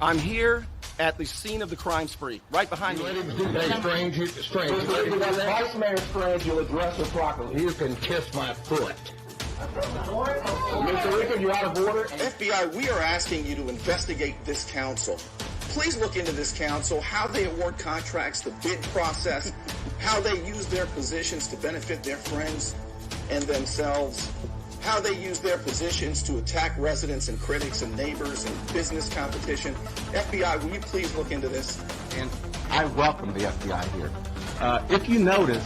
I'm here at the scene of the crime spree, right behind me. Strange. Vice Mayor Strange, you'll address her properly. You can kiss my foot. Mr. Rickard, you're out of order. FBI, we are asking you to investigate this council. Please look into this council, how they award contracts, the bid process, how they use their positions to benefit their friends and themselves, how they use their positions to attack residents and critics and neighbors and business competition. FBI, will you please look into this? And I welcome the FBI here. If you notice,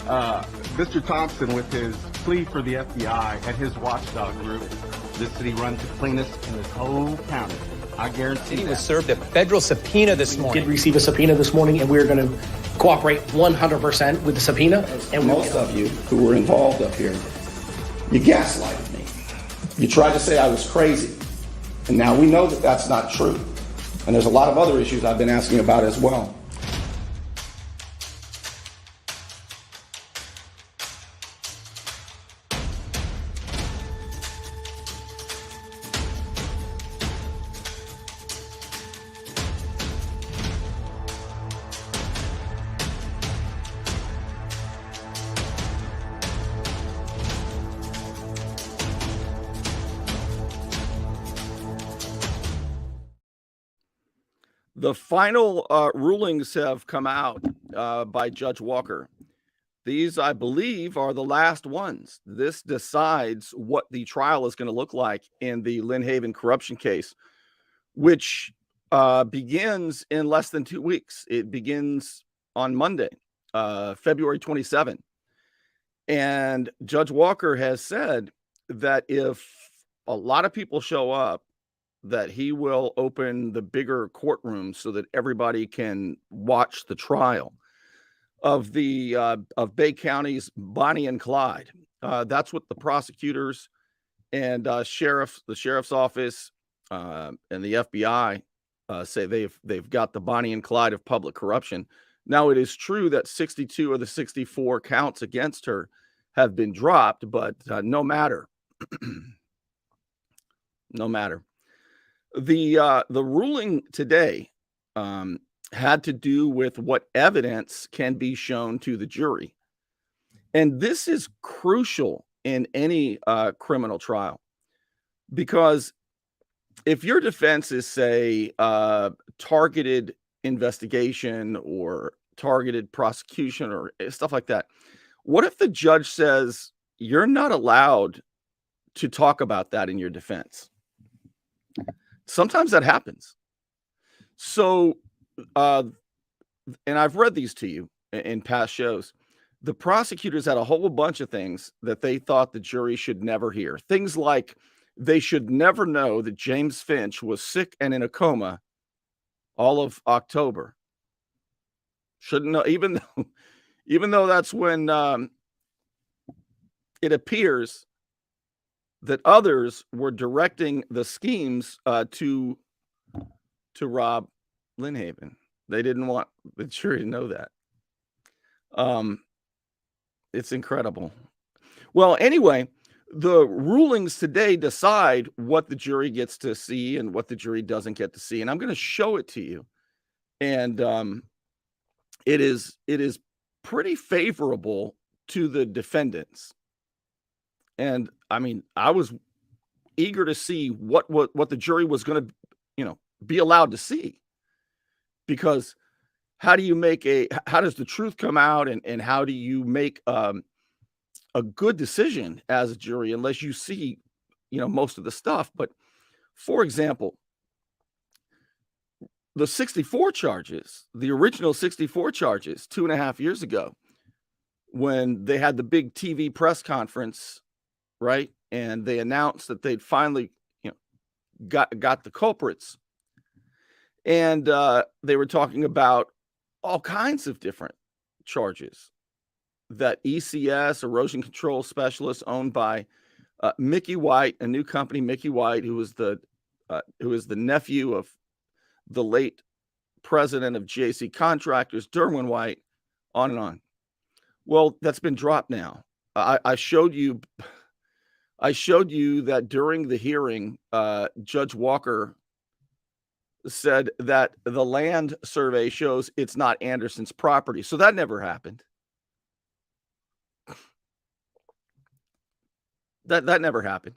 Mr. Thompson, with his plea for the FBI and his watchdog group, this city runs the cleanest in this whole county. I guarantee He was served a federal subpoena this morning. We did receive a subpoena this morning, and we're going to cooperate 100% with the subpoena. And Most of you who were involved up here, you gaslighted me. You tried to say I was crazy. And now we know that that's not true. And there's a lot of other issues I've been asking about as well. The final rulings have come out by Judge Walker. These, I believe, are the last ones. This decides what the trial is going to look like in the Lynn Haven corruption case, which begins in less than 2 weeks. It begins on Monday, February 27. And Judge Walker has said that if a lot of people show up, that he will open the bigger courtroom so that everybody can watch the trial of the of Bay County's Bonnie and Clyde. That's what the prosecutors and the sheriff's office and the FBI say they've got the Bonnie and Clyde of public corruption. Now, it is true that 62 of the 64 counts against her have been dropped, but no matter. No matter. The ruling today had to do with what evidence can be shown to the jury. And this is crucial in any criminal trial, because if your defense is, say, targeted investigation or targeted prosecution or stuff like that, what if the judge says you're not allowed to talk about that in your defense? Sometimes that happens. So, and I've read these to you in past shows. The prosecutors had a whole bunch of things that they thought the jury should never hear. Things like they should never know that James Finch was sick and in a coma all of October. Shouldn't know, even though that's when it appears that others were directing the schemes to rob Lynn Haven. They didn't want the jury to know that. It's incredible. Well, anyway, the rulings today decide what the jury gets to see and what the jury doesn't get to see. And I'm going to show it to you. And it is pretty favorable to the defendants. And I mean, I was eager to see what the jury was going to, be allowed to see, because how does the truth come out, and how do you make a good decision as a jury unless you see, most of the stuff? But for example, the 64 charges, the original 64 charges 2.5 years ago, when they had the big TV press conference, right? And they announced that they'd finally, got the culprits. And they were talking about all kinds of different charges that ECS, erosion control specialist, owned by Mickey White, a new company, Mickey White, who was the nephew of the late president of JC Contractors, Derwin White, on and on. Well, that's been dropped now. I showed you that during the hearing, Judge Walker said that the land survey shows it's not Anderson's property. So that never happened. That never happened.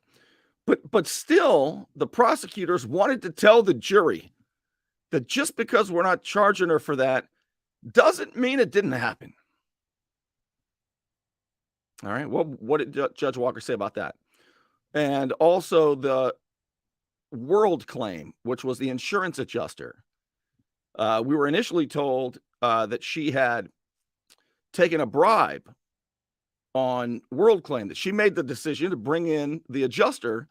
But still, the prosecutors wanted to tell the jury that just because we're not charging her for that doesn't mean it didn't happen. All right. Well, what did Judge Walker say about that? And also the World claim, which was the insurance adjuster. We were initially told that she had taken a bribe on World claim, that she made the decision to bring in the adjuster,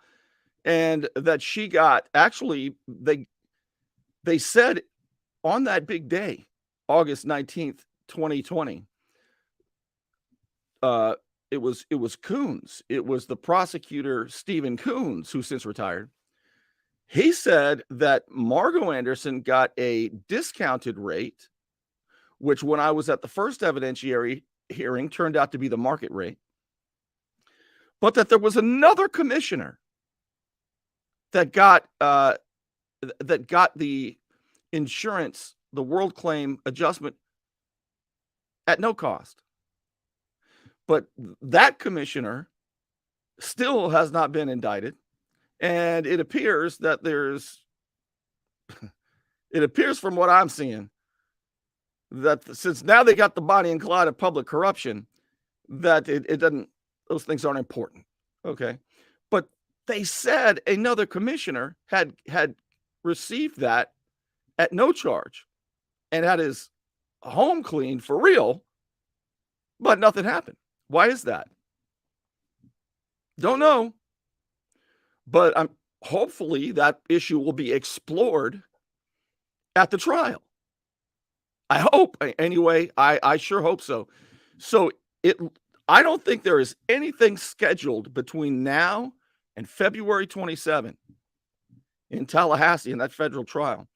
and that she got, actually, they said on that big day, August 19th, 2020, it was Coons. It was the prosecutor, Stephen Coons, who since retired. He said that Margot Anderson got a discounted rate, which when I was at the first evidentiary hearing turned out to be the market rate, but that there was another commissioner that got the insurance, the World claim adjustment at no cost. But that commissioner still has not been indicted. And it appears that it appears from what I'm seeing that since now they got the Bonnie and Clyde of public corruption, that it doesn't, those things aren't important. Okay. But they said another commissioner had received that at no charge and had his home cleaned for real, but nothing happened. Why is that? Don't know. But hopefully that issue will be explored at the trial. I hope. Anyway, I sure hope so. So I don't think there is anything scheduled between now and February 27 in Tallahassee in that federal trial.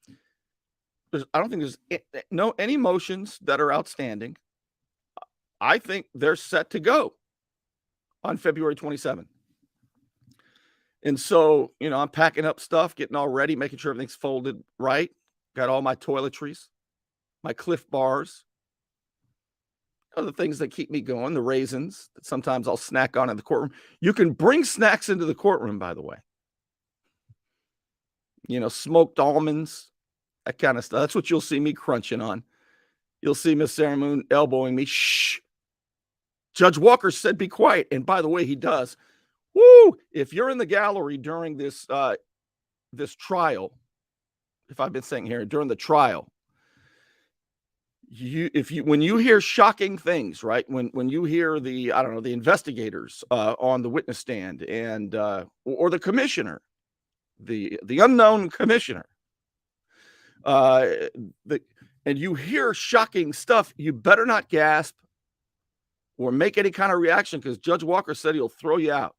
I don't think there's any motions that are outstanding. I think they're set to go on February 27. And so, I'm packing up stuff, getting all ready, making sure everything's folded right. Got all my toiletries, my Cliff Bars, other things that keep me going, the raisins that sometimes I'll snack on in the courtroom. You can bring snacks into the courtroom, by the way. Smoked almonds, that kind of stuff. That's what you'll see me crunching on. You'll see Miss Sarah Moon elbowing me. Shh. Judge Walker said be quiet. And by the way, he does. Woo! If you're in the gallery during this trial, if I've been saying here during the trial, when you hear shocking things, right? When you hear the investigators on the witness stand and or the commissioner, the unknown commissioner, and you hear shocking stuff, you better not gasp or make any kind of reaction, because Judge Walker said he'll throw you out.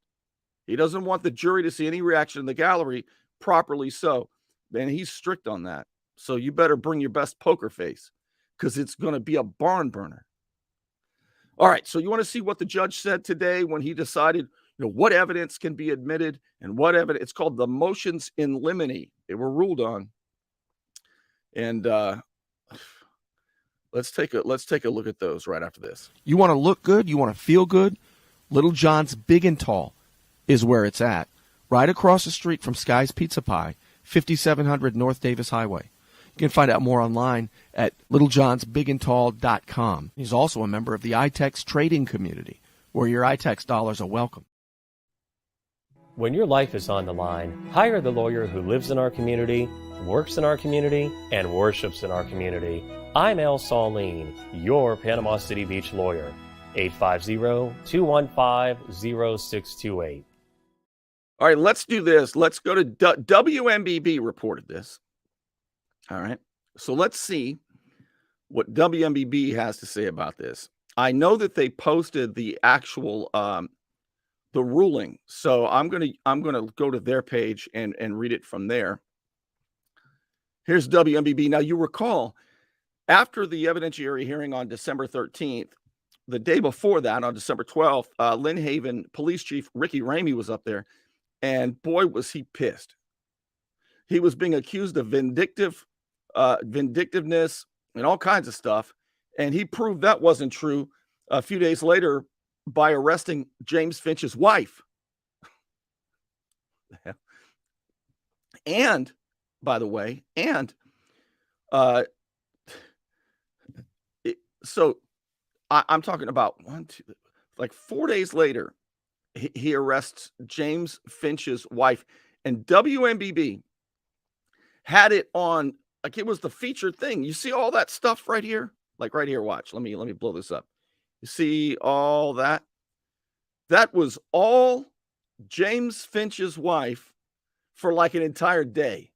He doesn't want the jury to see any reaction in the gallery, properly so. And he's strict on that. So you better bring your best poker face, because it's going to be a barn burner. All right. So you want to see what the judge said today when he decided, what evidence can be admitted and what evidence. It's called the motions in limine. They were ruled on. And let's take a look at those right after this. You want to look good? You want to feel good? Little John's Big and Tall is where it's at, right across the street from Sky's Pizza Pie, 5700 North Davis Highway. You can find out more online at littlejohnsbigandtall.com. He's also a member of the iTex trading community, where your iTex dollars are welcome. When your life is on the line, hire the lawyer who lives in our community, works in our community, and worships in our community. I'm El Saulene, your Panama City Beach lawyer. 850-215-0628. All right, let's do this. Let's go to WMBB reported this. All right. So let's see what WMBB has to say about this. I know that they posted the actual the ruling. So I'm going to go to their page and read it from there. Here's WMBB. Now you recall after the evidentiary hearing on December 13th, the day before that on December 12th, Lynn Haven Police Chief Ricky Ramey was up there. And boy, was he pissed, He was being accused of vindictiveness and all kinds of stuff. And he proved that wasn't true a few days later by arresting James Finch's wife. And, by the way, so I'm talking about 4 days later, he arrests James Finch's wife, and WMBB had it on, like it was the featured thing. You see all that stuff right here? Like right here, watch. Let me blow this up. You see all that? That was all James Finch's wife for like an entire day.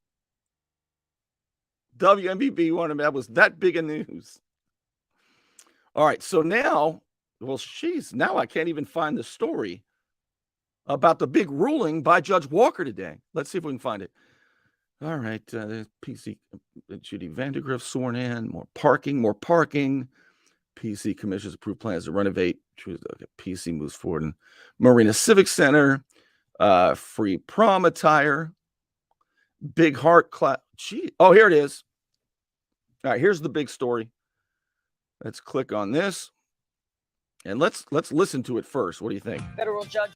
WMBB wanted, that was that big a news. All right, so now, now I can't even find the story about the big ruling by Judge Walker today. Let's see if we can find it. All right, PC Judy Vandergriff sworn in, more parking. PC commissions approved plans to renovate. PC moves forward in Marina Civic Center. Free prom attire. Big heart class. Oh, here it is. All right, here's the big story. Let's click on this. And let's listen to it first. What do you think? Federal Judge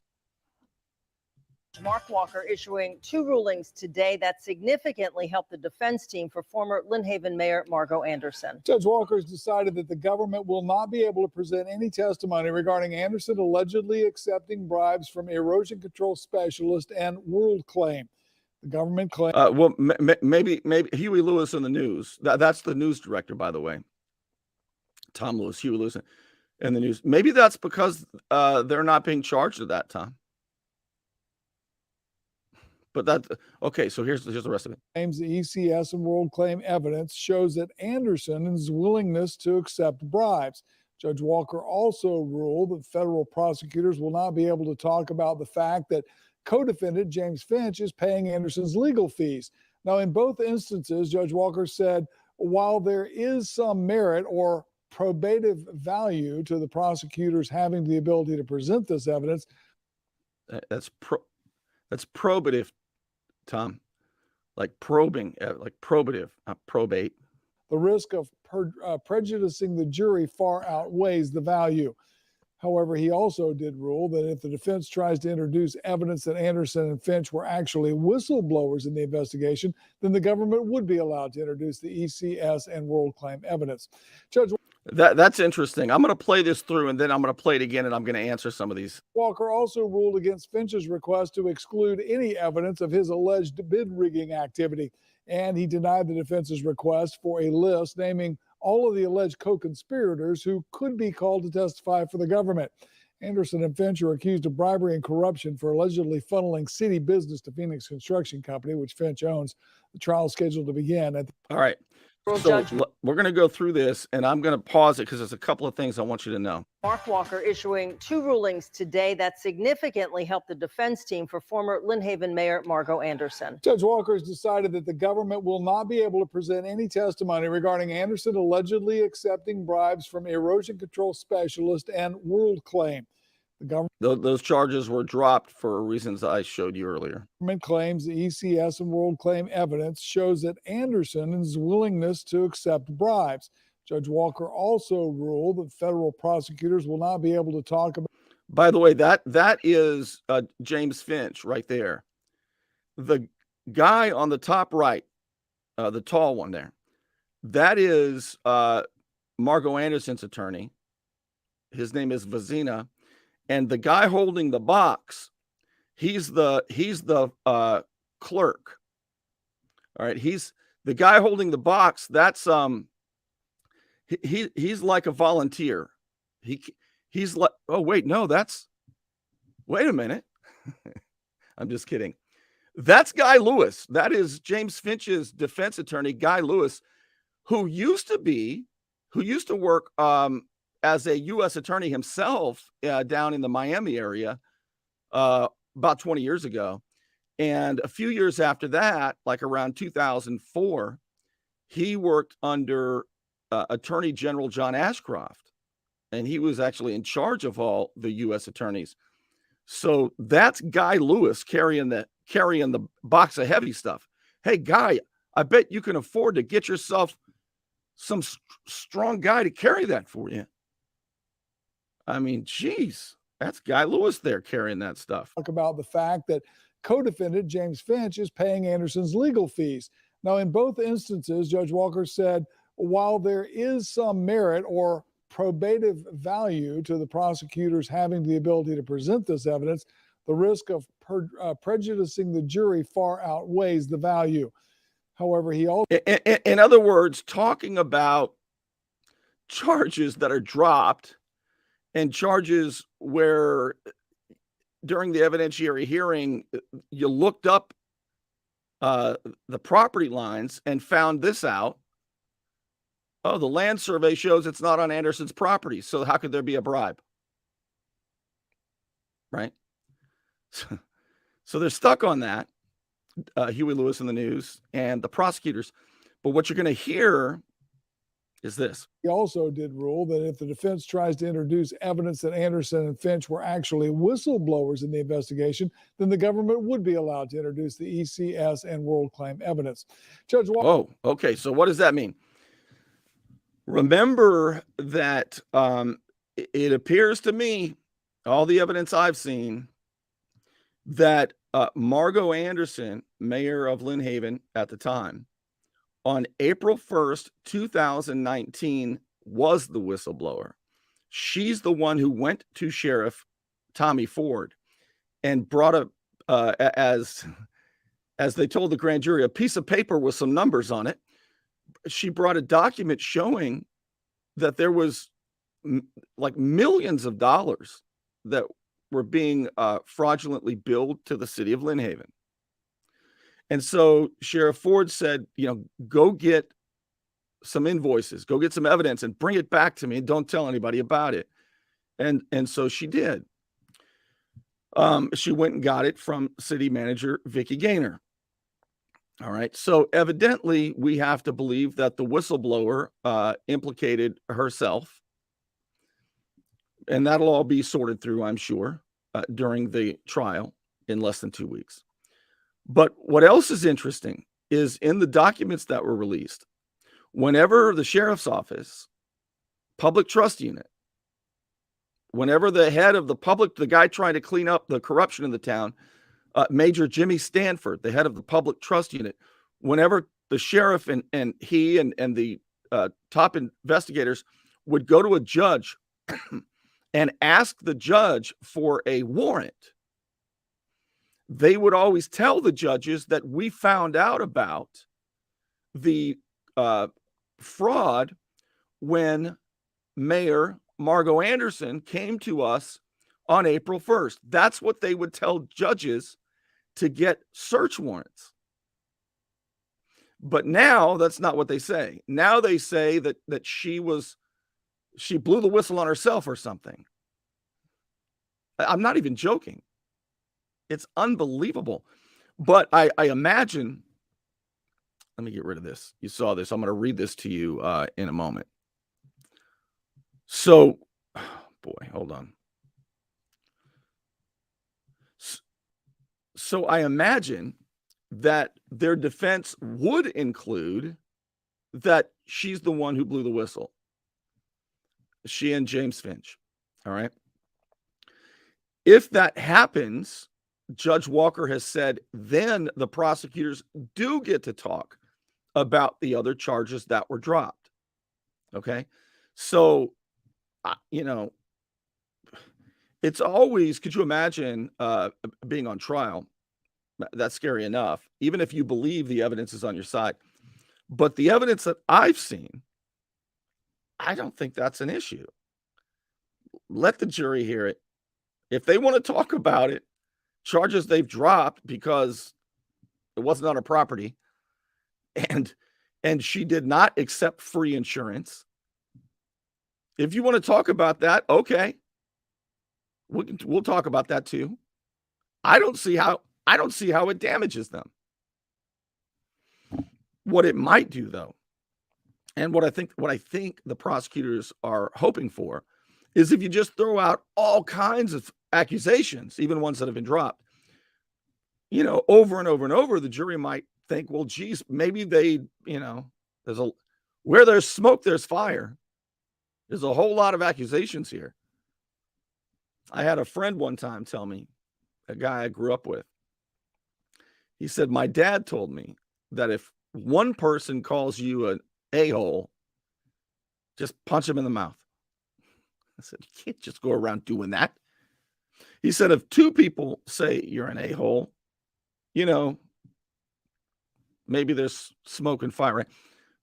Mark Walker issuing 2 rulings today that significantly helped the defense team for former Lynn Haven Mayor Margo Anderson. Judge Walker has decided that the government will not be able to present any testimony regarding Anderson allegedly accepting bribes from erosion control specialist and World Claim. The government claims. Maybe Huey Lewis in the news. That's the news director, by the way. Tom Lewis, Huey Lewis in the news. Maybe that's because they're not being charged at that time. But that, okay, so here's the rest of it. Claims the ECS and World Claim evidence shows that Anderson's willingness to accept bribes. Judge Walker also ruled that federal prosecutors will not be able to talk about the fact that co-defendant James Finch is paying Anderson's legal fees. Now, in both instances, Judge Walker said, while there is some merit or probative value to the prosecutors having the ability to present this evidence. That's probative, Tom. Like probing, like probative, not probate. The risk of prejudicing the jury far outweighs the value. However, he also did rule that if the defense tries to introduce evidence that Anderson and Finch were actually whistleblowers in the investigation, then the government would be allowed to introduce the ECS and World Claim evidence. Judge That's interesting. I'm going to play this through, and then I'm going to play it again, and I'm going to answer some of these. Walker also ruled against Finch's request to exclude any evidence of his alleged bid rigging activity, and he denied the defense's request for a list naming all of the alleged co-conspirators who could be called to testify for the government. Anderson and Finch are accused of bribery and corruption for allegedly funneling city business to Phoenix Construction Company, which Finch owns. The trial is scheduled to begin. All right. So we're going to go through this, and I'm going to pause it because there's a couple of things I want you to know. Mark Walker issuing 2 rulings today that significantly helped the defense team for former Lynn Haven Mayor Margo Anderson. Judge Walker has decided that the government will not be able to present any testimony regarding Anderson allegedly accepting bribes from erosion control specialist and World Claim. The government Those charges were dropped for reasons I showed you earlier. Government claims the ECS and World Claim evidence shows that Anderson's willingness to accept bribes. Judge Walker also ruled that federal prosecutors will not be able to talk about. By the way, that is James Finch right there. The guy on the top right, the tall one there, that is Margo Anderson's attorney. His name is Vazina. And the guy holding the box, he's the clerk. All right, he's the guy holding the box. That's he's like a volunteer. He's like, oh wait, no, wait a minute. I'm just kidding. That's Guy Lewis. That is James Finch's defense attorney, Guy Lewis, who used to work as a U.S. attorney himself down in the Miami area about 20 years ago. And a few years after that, like around 2004, he worked under Attorney General John Ashcroft. And he was actually in charge of all the U.S. attorneys. So that's Guy Lewis carrying the box of heavy stuff. Hey, guy, I bet you can afford to get yourself some strong guy to carry that for you. I mean, geez, that's Guy Lewis there carrying that stuff. Talk about the fact that co-defendant James Finch is paying Anderson's legal fees. Now, in both instances, Judge Walker said, while there is some merit or probative value to the prosecutors having the ability to present this evidence, the risk of prejudicing the jury far outweighs the value. However, he also... In other words, talking about charges that are dropped and charges where during the evidentiary hearing, you looked up the property lines and found this out. Oh, the land survey shows it's not on Anderson's property. So how could there be a bribe? Right? So they're stuck on that. Huey Lewis in the News and the prosecutors. But what you're going to hear is this. He also did rule that if the defense tries to introduce evidence that Anderson and Finch were actually whistleblowers in the investigation, then the government would be allowed to introduce the ECS and world claim evidence. Judge Walker. Oh, okay. So what does that mean? Remember that it appears to me, all the evidence I've seen, that Margot Anderson, mayor of Lynn Haven at the time, on April 1st, 2019, was the whistleblower. She's the one who went to Sheriff Tommy Ford and brought as they told the grand jury, a piece of paper with some numbers on it. She brought a document showing that there was like millions of dollars that were being fraudulently billed to the city of Lynn Haven. And so Sheriff Ford said, go get some invoices, go get some evidence and bring it back to me and don't tell anybody about it. And so she did. She went and got it from city manager Vicki Gaynor. All right. So evidently we have to believe that the whistleblower implicated herself. And that'll all be sorted through, I'm sure, during the trial in less than 2 weeks. But what else is interesting is in the documents that were released, whenever the sheriff's office, public trust unit, whenever the head of the guy trying to clean up the corruption in the town, Major Jimmy Stanford, the head of the public trust unit, whenever the sheriff and he and the top investigators would go to a judge and ask the judge for a warrant, they would always tell the judges that we found out about the fraud when Mayor Margot Anderson came to us on April 1st. That's what they would tell judges to get search warrants. But now that's not what they say. Now they say that she blew the whistle on herself or something. I'm not even joking. It's unbelievable. But I imagine, let me get rid of this. You saw this. I'm going to read this to you in a moment. So, boy, hold on. So I imagine that their defense would include that she's the one who blew the whistle. She and James Finch. All right. If that happens, Judge Walker has said, then the prosecutors do get to talk about the other charges that were dropped. Okay. So, it's always, could you imagine being on trial? That's scary enough, even if you believe the evidence is on your side. But the evidence that I've seen, I don't think that's an issue. Let the jury hear it. If they want to talk about it, charges they've dropped because it wasn't on her property, and she did not accept free insurance. If you want to talk about that, okay. We'll talk about that too. I don't see how it damages them. What it might do, though, and what I think the prosecutors are hoping for, is if you just throw out all kinds of accusations, even ones that have been dropped, over and over and over, the jury might think, well, geez, maybe they, where there's smoke, there's fire. There's a whole lot of accusations here. I had a friend one time tell me, a guy I grew up with, he said, my dad told me that if one person calls you an a-hole, just punch him in the mouth. I said, you can't just go around doing that. He said, if two people say you're an a-hole, maybe there's smoke and fire, right?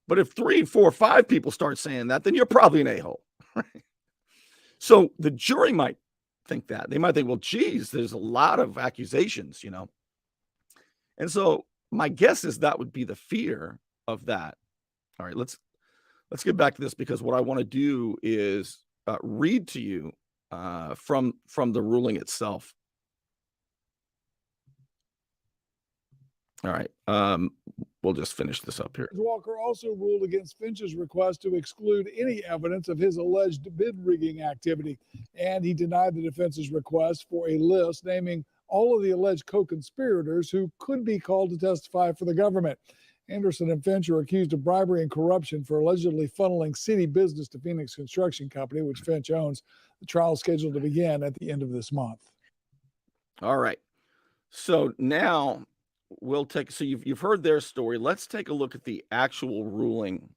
But if 3, 4, 5 people start saying that, then you're probably an a-hole. Right? So the jury might think that. They might think, well, geez, there's a lot of accusations, And so my guess is that would be the fear of that. All right, let's get back to this, because what I want to do is read to you from the ruling itself. All right, we'll just finish this up here. Judge Walker also ruled against Finch's request to exclude any evidence of his alleged bid rigging activity, and he denied the defense's request for a list naming all of the alleged co-conspirators who could be called to testify for the government. Anderson and Finch are accused of bribery and corruption for allegedly funneling city business to Phoenix Construction Company, which Finch owns. The trial is scheduled to begin at the end of this month. All right. So now we'll take, so you've heard their story. Let's take a look at the actual ruling.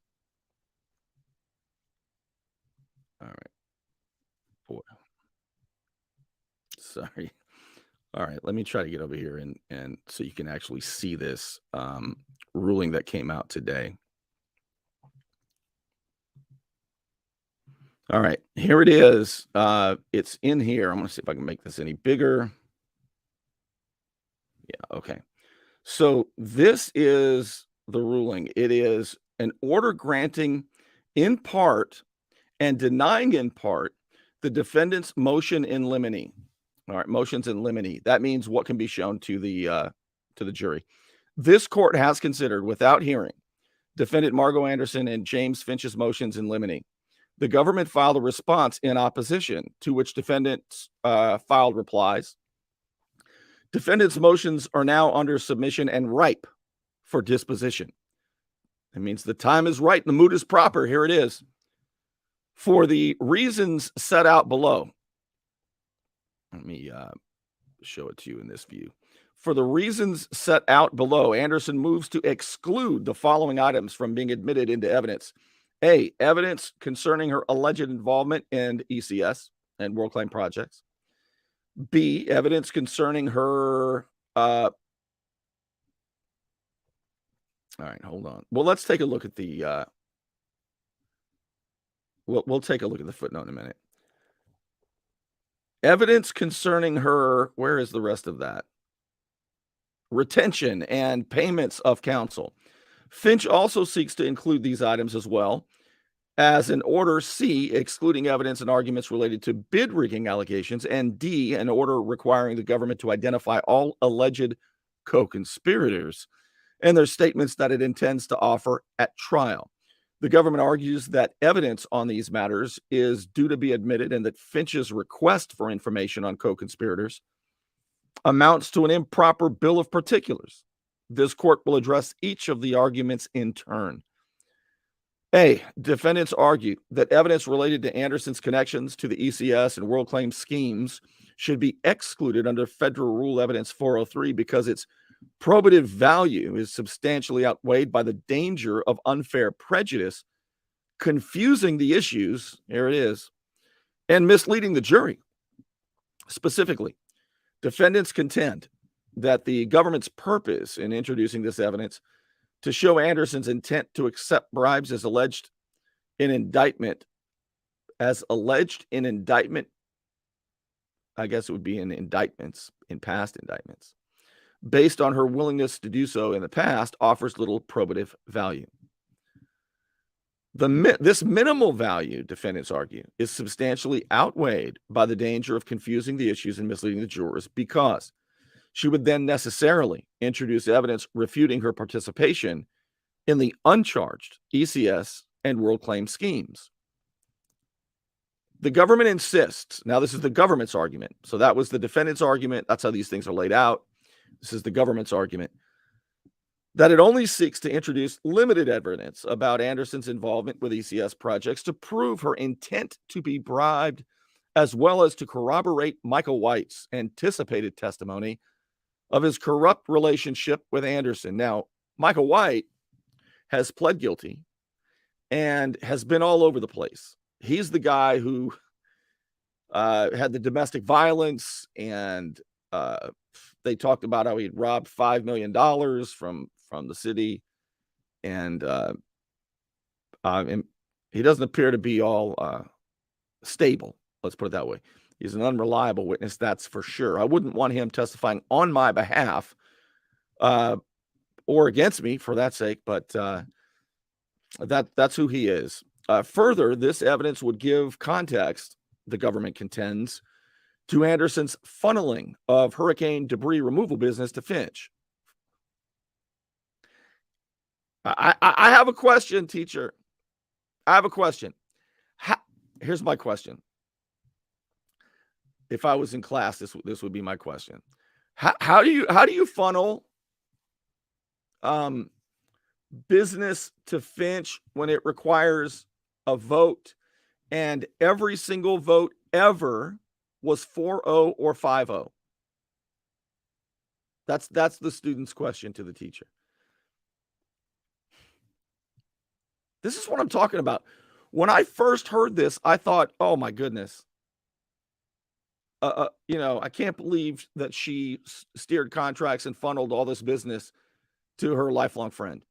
All right. Boy. Sorry. All right, let me try to get over here and so you can actually see this ruling that came out today. All right, here it is. It's in here. I'm going to see if I can make this any bigger. Yeah, okay. So this is the ruling. It is an order granting in part and denying in part the defendant's motion in limine. All right, motions in limine. That means what can be shown to the jury. This court has considered, without hearing, defendant Margot Anderson and James Finch's motions in limine. The government filed a response in opposition, to which defendants filed replies. Defendants' motions are now under submission and ripe for disposition. That means the time is right, the mood is proper. Here it is. For the reasons set out below. Let me show it to you in this view. For the reasons set out below, Anderson moves to exclude the following items from being admitted into evidence. A, evidence concerning her alleged involvement in ECS and World Claim projects. B, evidence concerning her... all right, hold on. Well, let's take a look at the... We'll take a look at the footnote in a minute. Evidence concerning her, where is the rest of that? Retention and payments of counsel. Finch also seeks to include these items as well as an order C, excluding evidence and arguments related to bid rigging allegations, and D, an order requiring the government to identify all alleged co-conspirators and their statements that it intends to offer at trial. The government argues that evidence on these matters is due to be admitted, and that Finch's request for information on co-conspirators amounts to an improper bill of particulars. This court will address each of the arguments in turn. A, defendants argue that evidence related to Anderson's connections to the ECS and World Claim schemes should be excluded under Federal Rule Evidence 403 because its probative value is substantially outweighed by the danger of unfair prejudice, confusing the issues, here it is, and misleading the jury. Specifically, defendants contend that the government's purpose in introducing this evidence to show Anderson's intent to accept bribes as alleged in indictment, I guess it would be in indictments, in past indictments, based on her willingness to do so in the past, offers little probative value. This minimal value, defendants argue, is substantially outweighed by the danger of confusing the issues and misleading the jurors, because she would then necessarily introduce evidence refuting her participation in the uncharged ECS and World Claim schemes. The government insists, now this is the government's argument, so that was the defendant's argument, that's how these things are laid out. This is the government's argument. that it only seeks to introduce limited evidence about Anderson's involvement with ECS projects to prove her intent to be bribed, as well as to corroborate Michael White's anticipated testimony of his corrupt relationship with Anderson. Now, Michael White has pled guilty and has been all over the place. He's the guy who had the domestic violence, and they talked about how he'd robbed $5 million from the city, and he doesn't appear to be all stable. Let's put it that way. He's an unreliable witness, that's for sure. I wouldn't want him testifying on my behalf or against me for that sake, but that's who he is. Further, this evidence would give context, the government contends, to Anderson's funneling of hurricane debris removal business to Finch. I have a question, teacher. I have a question. Here's my question. If I was in class, this would be my question. How do you funnel business to Finch when it requires a vote, and every single vote ever was 4-0 or 5-0? That's the student's question to the teacher. This is what I'm talking about. When I first heard this, I thought, oh my goodness. I can't believe that she steered contracts and funneled all this business to her lifelong friend.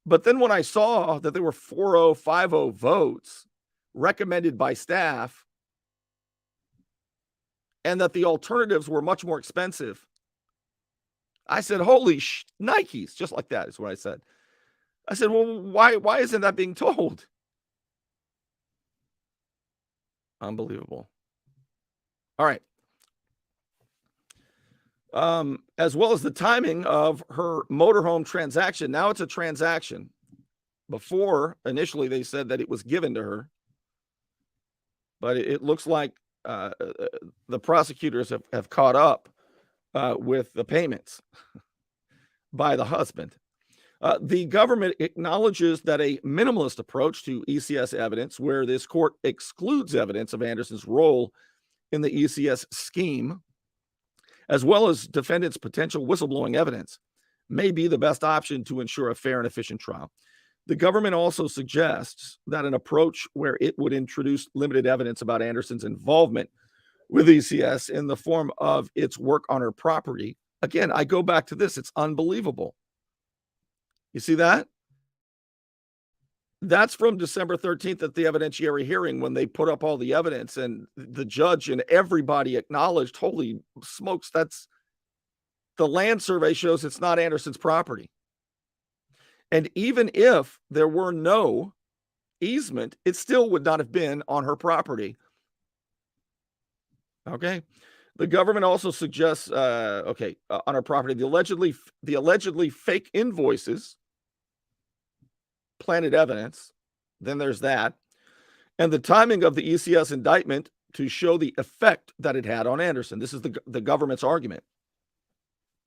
But then when I saw that there were 4-0, 5-0 votes recommended by staff, and that the alternatives were much more expensive, I said, holy Nikes, just like that is what I said. I said, well, why isn't that being told? Unbelievable. All right. As well as the timing of her motorhome transaction. Now it's a transaction. Before, initially, they said that it was given to her. But it looks like the prosecutors have caught up with the payments by the husband. The government acknowledges that a minimalist approach to ECS evidence, where this court excludes evidence of Anderson's role in the ECS scheme, as well as defendants' potential whistleblowing evidence, may be the best option to ensure a fair and efficient trial. The government also suggests that an approach where it would introduce limited evidence about Anderson's involvement with ECS in the form of its work on her property. Again, I go back to this. It's unbelievable. You see that? That's from December 13th at the evidentiary hearing, when they put up all the evidence, and the judge and everybody acknowledged, holy smokes, that's the land survey shows it's not Anderson's property. And even if there were no easement, it still would not have been on her property. Okay. The government also suggests, on her property, the allegedly fake invoices planted evidence. Then there's that. And the timing of the ECS indictment to show the effect that it had on Anderson. This is the government's argument.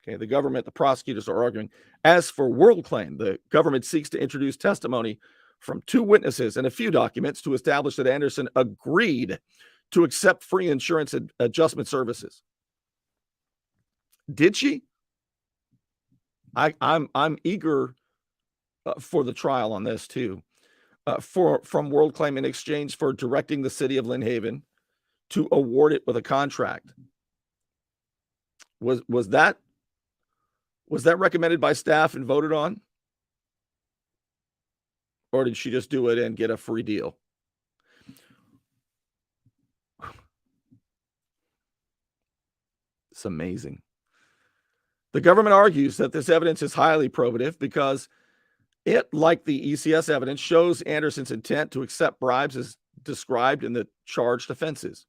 Okay, the prosecutors are arguing. As for world claim, the government seeks to introduce testimony from 2 witnesses and a few documents to establish that Anderson agreed to accept free insurance adjustment services. Did she? I'm eager for the trial on this too. From world claim in exchange for directing the city of Lynn Haven to award it with a contract. Was that recommended by staff and voted on? Or did she just do it and get a free deal? It's amazing. The government argues that this evidence is highly probative because it, like the ECS evidence, shows Anderson's intent to accept bribes as described in the charged offenses.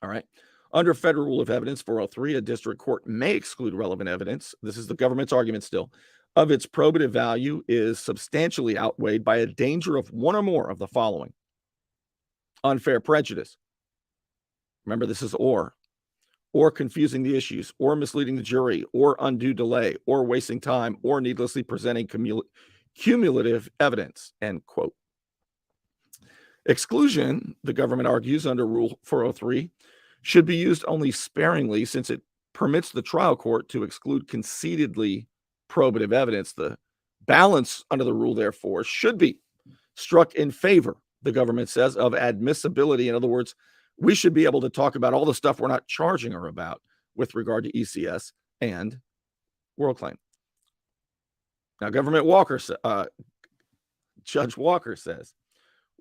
All right. Under Federal Rule of Evidence 403, a district court may exclude relevant evidence. This is the government's argument still. Of its probative value is substantially outweighed by a danger of one or more of the following. Unfair prejudice. Remember, this is or. or confusing the issues, or misleading the jury, or undue delay, or wasting time, or needlessly presenting cumulative evidence, end quote. Exclusion, the government argues under Rule 403, should be used only sparingly since it permits the trial court to exclude concededly probative evidence. The balance under the rule, therefore, should be struck in favor, the government says, of admissibility. In other words, we should be able to talk about all the stuff we're not charging her about with regard to ECS and WorldClaim. Now, Judge Walker says,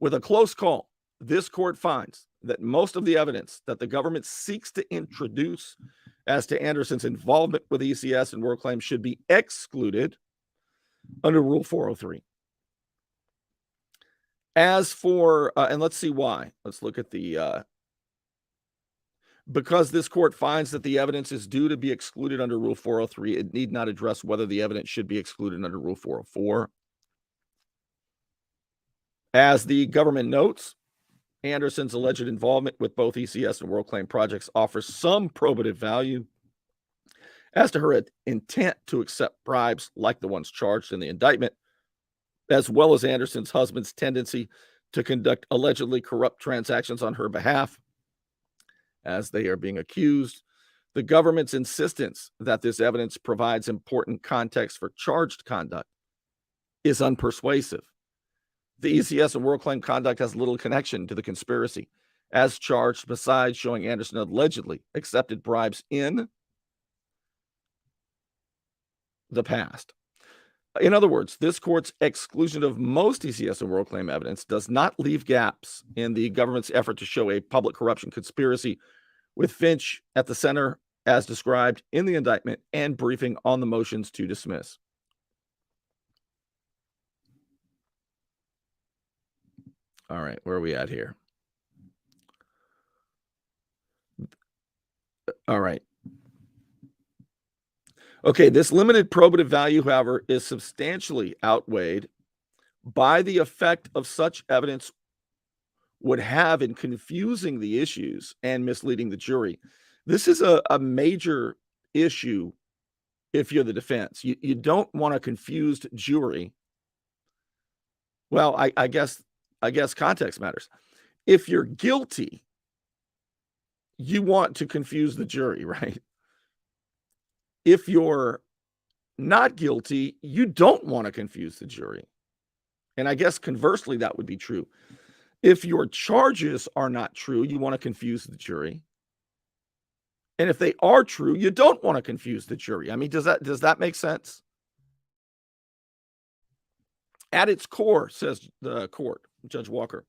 with a close call, this court finds that most of the evidence that the government seeks to introduce as to Anderson's involvement with ECS and WorldClaim should be excluded under Rule 403. As for, and let's see why. Let's look at the, because this court finds that the evidence is due to be excluded under Rule 403, it need not address whether the evidence should be excluded under Rule 404. As the government notes, Anderson's alleged involvement with both ECS and WorldClaim projects offers some probative value as to her intent to accept bribes like the ones charged in the indictment, as well as Anderson's husband's tendency to conduct allegedly corrupt transactions on her behalf as they are being accused. The government's insistence that this evidence provides important context for charged conduct is unpersuasive. The ECS and WorldClaim conduct has little connection to the conspiracy as charged, besides showing Anderson allegedly accepted bribes in the past. In other words, this court's exclusion of most ECS and WorldClaim evidence does not leave gaps in the government's effort to show a public corruption conspiracy, with Finch at the center as described in the indictment and briefing on the motions to dismiss. All right, where are we at here? All right. Okay, this limited probative value, however, is substantially outweighed by the effect of such evidence would have in confusing the issues and misleading the jury. This is a major issue if you're the defense. You don't want a confused jury. Well, I guess context matters. If you're guilty, you want to confuse the jury, right? If you're not guilty, you don't want to confuse the jury. And I guess conversely, that would be true. If your charges are not true, you want to confuse the jury. And if they are true, you don't want to confuse the jury. I mean, does that make sense? At its core, says the court, Judge Walker,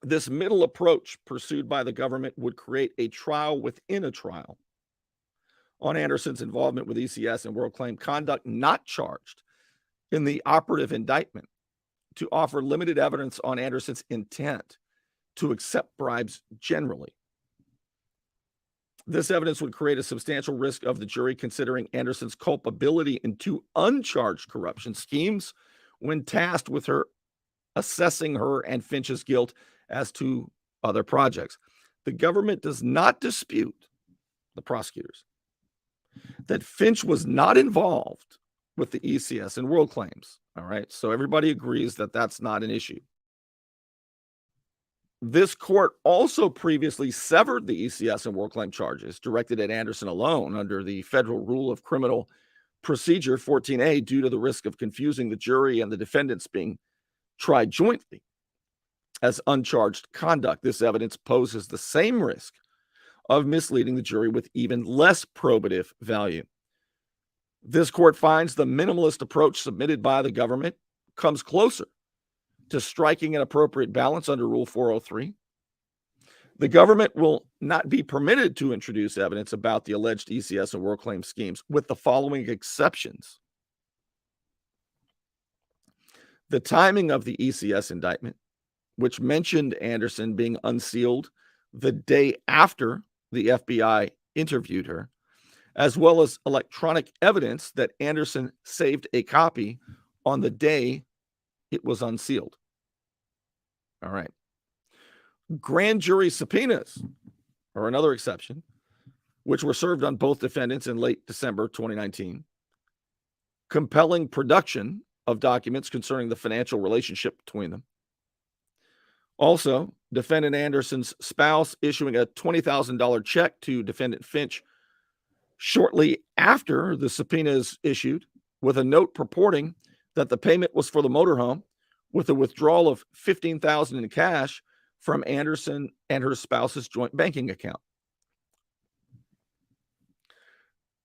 this middle approach pursued by the government would create a trial within a trial on Anderson's involvement with ECS and WorldClaim conduct not charged in the operative indictment, to offer limited evidence on Anderson's intent to accept bribes generally. This evidence would create a substantial risk of the jury considering Anderson's culpability in two uncharged corruption schemes when tasked with her assessing her and Finch's guilt as to other projects. The government does not dispute, the prosecutors, that Finch was not involved with the ECS and WorldClaims. All right, so everybody agrees that that's not an issue. This court also previously severed the ECS and WorldClaim charges directed at Anderson alone under the Federal Rule of Criminal Procedure 14A due to the risk of confusing the jury and the defendants being tried jointly as uncharged conduct. This evidence poses the same risk of misleading the jury with even less probative value. This court finds the minimalist approach submitted by the government comes closer to striking an appropriate balance under Rule 403. The government will not be permitted to introduce evidence about the alleged ECS and WorldClaim schemes with the following exceptions. The timing of the ECS indictment, which mentioned Anderson being unsealed the day after the FBI interviewed her, as well as electronic evidence that Anderson saved a copy on the day it was unsealed. All right. Grand jury subpoenas are another exception, which were served on both defendants in late December 2019. Compelling production of documents concerning the financial relationship between them. Also, defendant Anderson's spouse issuing a $20,000 check to defendant Finch shortly after the subpoena is issued, with a note purporting that the payment was for the motorhome, with a withdrawal of $15,000 in cash from Anderson and her spouse's joint banking account.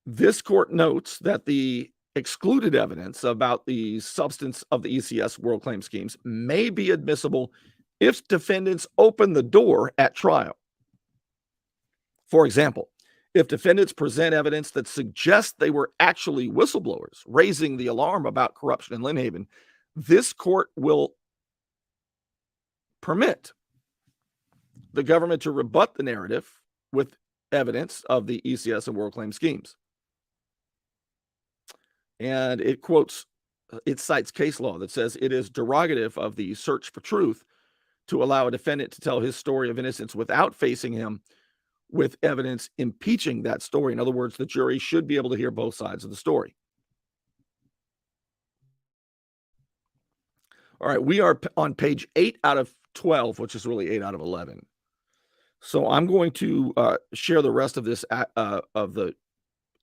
This court notes that the excluded evidence about the substance of the ECS world claim schemes may be admissible if defendants open the door at trial. For example, if defendants present evidence that suggests they were actually whistleblowers, raising the alarm about corruption in Lynn Haven, this court will permit the government to rebut the narrative with evidence of the ECS and world claim schemes. And it cites case law that says it is derogative of the search for truth to allow a defendant to tell his story of innocence without facing him with evidence impeaching that story. In other words, the jury should be able to hear both sides of the story. All right, we are on page 8 out of 12, which is really 8 out of 11. So I'm going to share the rest of this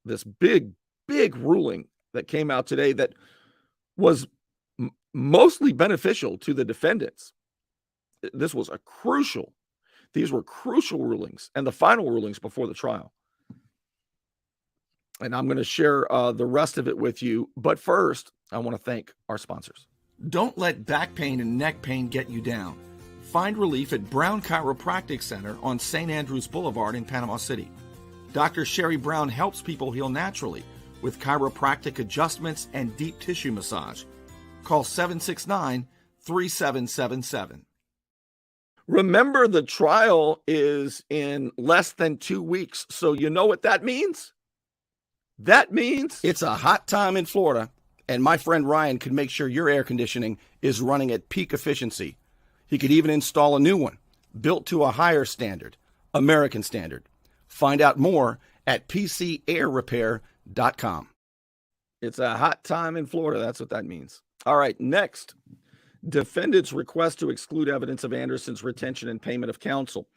this big ruling that came out today that was mostly beneficial to the defendants. These were crucial rulings and the final rulings before the trial. And I'm going to share the rest of it with you. But first, I want to thank our sponsors. Don't let back pain and neck pain get you down. Find relief at Brown Chiropractic Center on St. Andrews Boulevard in Panama City. Dr. Sherry Brown helps people heal naturally with chiropractic adjustments and deep tissue massage. Call 769-3777. Remember, the trial is in less than 2 weeks. So you know what that means? That means It's a hot time in Florida, and my friend Ryan could make sure your air conditioning is running at peak efficiency. He could even install a new one, built to a higher standard, American standard. Find out more at pcairrepair.com. it's a hot time in Florida. That's what that means. All right, next. Defendants request to exclude evidence of Anderson's retention and payment of counsel.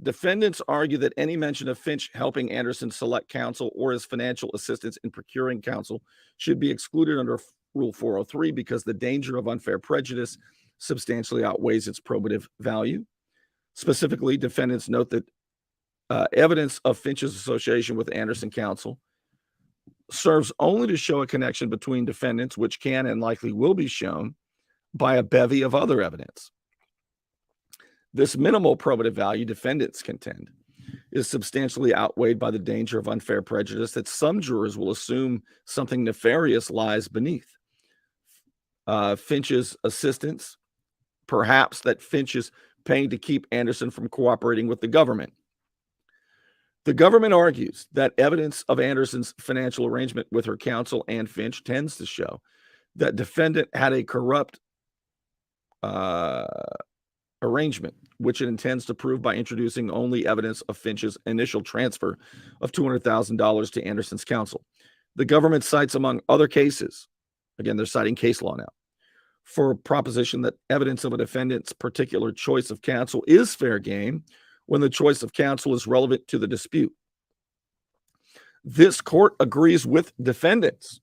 Defendants argue that any mention of Finch helping Anderson select counsel or his financial assistance in procuring counsel should be excluded under Rule 403 because the danger of unfair prejudice substantially outweighs its probative value. Specifically, defendants note that evidence of Finch's association with Anderson counsel serves only to show a connection between defendants, which can and likely will be shown by a bevy of other evidence. This minimal probative value, defendants contend, is substantially outweighed by the danger of unfair prejudice that some jurors will assume something nefarious lies beneath. Finch's assistance, perhaps that Finch is paying to keep Anderson from cooperating with the government. The government argues that evidence of Anderson's financial arrangement with her counsel and Finch tends to show that defendant had a corrupt arrangement, which it intends to prove by introducing only evidence of Finch's initial transfer of $200,000 to Anderson's counsel. The government cites, among other cases, again, they're citing case law now, for a proposition that evidence of a defendant's particular choice of counsel is fair game when the choice of counsel is relevant to the dispute. This court agrees with defendants.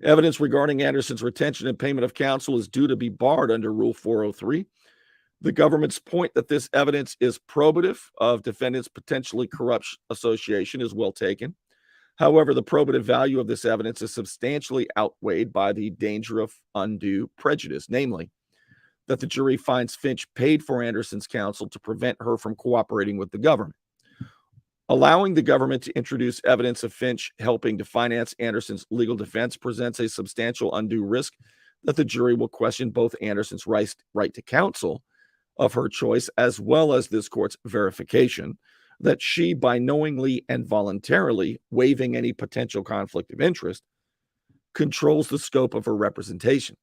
Evidence regarding Anderson's retention and payment of counsel is due to be barred under Rule 403. The government's point that this evidence is probative of defendant's potentially corrupt association is well taken. However, the probative value of this evidence is substantially outweighed by the danger of undue prejudice, namely, that the jury finds Finch paid for Anderson's counsel to prevent her from cooperating with the government. Allowing the government to introduce evidence of Finch helping to finance Anderson's legal defense presents a substantial undue risk that the jury will question both Anderson's right to counsel of her choice, as well as this court's verification that she, by knowingly and voluntarily waiving any potential conflict of interest, controls the scope of her representation.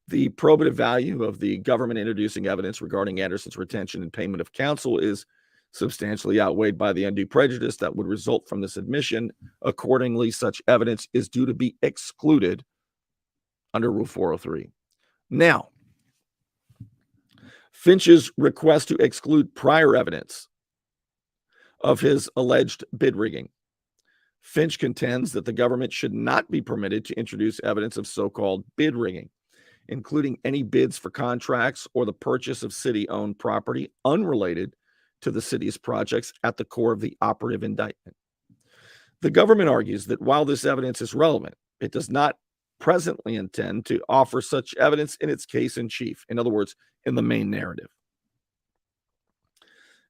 The probative value of the government introducing evidence regarding Anderson's retention and payment of counsel is substantially outweighed by the undue prejudice that would result from this admission. Accordingly, such evidence is due to be excluded under Rule 403. Now, Finch's request to exclude prior evidence of his alleged bid rigging. Finch contends that the government should not be permitted to introduce evidence of so-called bid rigging, including any bids for contracts or the purchase of city-owned property unrelated to the city's projects at the core of the operative indictment. The government argues that while this evidence is relevant, it does not presently intend to offer such evidence in its case in chief, in other words, in the main narrative.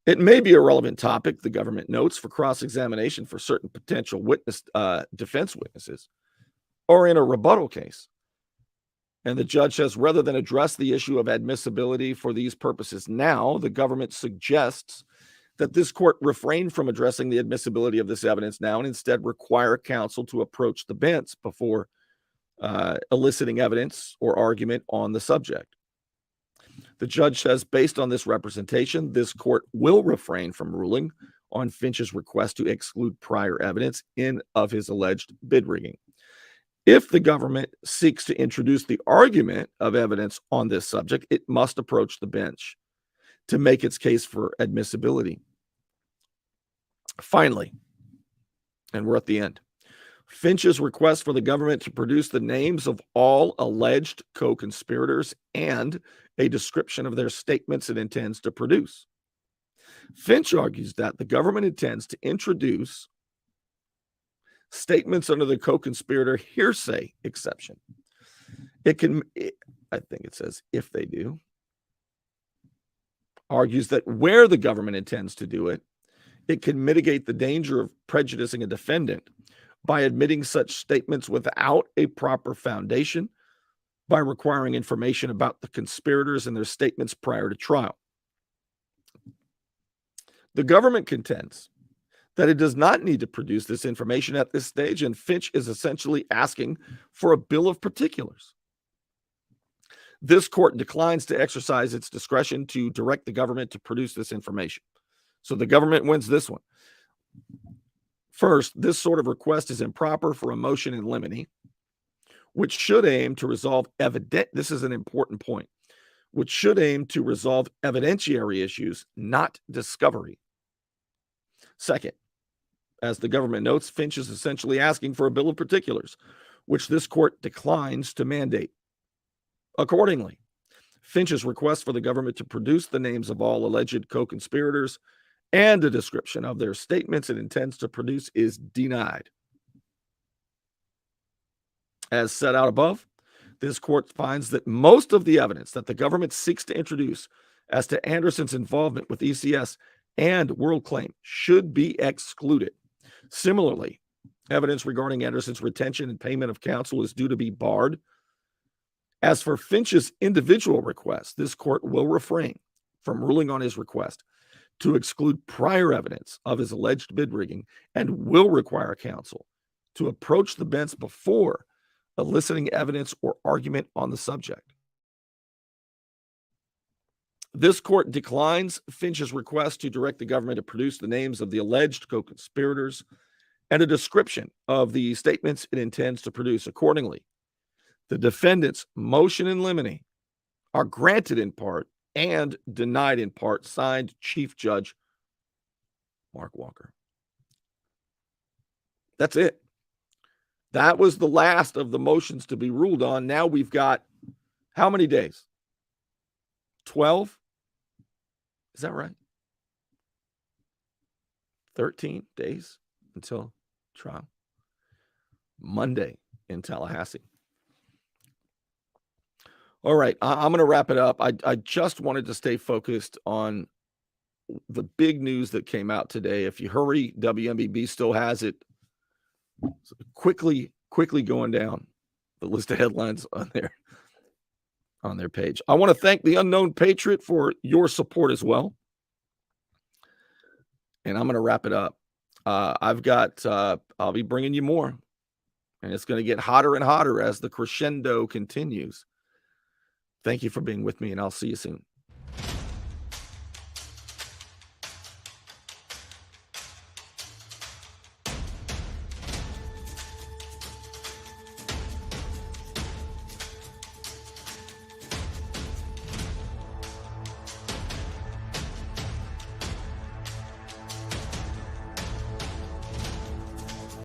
It may be a relevant topic, the government notes, for cross-examination for certain potential defense witnesses, or in a rebuttal case. And the judge says, rather than address the issue of admissibility for these purposes now, the government suggests that this court refrain from addressing the admissibility of this evidence now and instead require counsel to approach the bench before eliciting evidence or argument on the subject. The judge says, based on this representation, this court will refrain from ruling on Finch's request to exclude prior evidence of his alleged bid rigging. If the government seeks to introduce the argument of evidence on this subject, it must approach the bench to make its case for admissibility. Finally, and we're at the end, Finch's request for the government to produce the names of all alleged co-conspirators and a description of their statements it intends to produce. Finch argues that the government intends to introduce statements under the co-conspirator hearsay exception. I think it says if they do, argues that where the government intends to do it, it can mitigate the danger of prejudicing a defendant by admitting such statements without a proper foundation, by requiring information about the conspirators and their statements prior to trial. The government contends that it does not need to produce this information at this stage, and Finch is essentially asking for a bill of particulars. This court declines to exercise its discretion to direct the government to produce this information. So the government wins this one. First, this sort of request is improper for a motion in limine, which should aim to resolve this is an important point, which should aim to resolve evidentiary issues, not discovery. Second, as the government notes, Finch is essentially asking for a bill of particulars, which this court declines to mandate. Accordingly, Finch's request for the government to produce the names of all alleged co-conspirators and a description of their statements it intends to produce is denied. As set out above, this court finds that most of the evidence that the government seeks to introduce as to Anderson's involvement with ECS and WorldClaim should be excluded. Similarly, evidence regarding Anderson's retention and payment of counsel is due to be barred. As for Finch's individual request, this court will refrain from ruling on his request to exclude prior evidence of his alleged bid rigging and will require counsel to approach the bench before eliciting evidence or argument on the subject. This court declines Finch's request to direct the government to produce the names of the alleged co-conspirators and a description of the statements it intends to produce. Accordingly, the defendant's motion in limine are granted in part and denied in part. Signed, Chief Judge Mark Walker. That's it. That was the last of the motions to be ruled on. Now we've got how many days? 12? Is that right? 13 days until trial. Monday in Tallahassee. All right, I'm going to wrap it up. I just wanted to stay focused on the big news that came out today. If you hurry, WMBB still has it. So quickly going down the list of headlines on their page. I want to thank the Unknown Patriot for your support as well. And I'm going to wrap it up. I'll be bringing you more, and it's going to get hotter and hotter as the crescendo continues. Thank you for being with me, and I'll see you soon.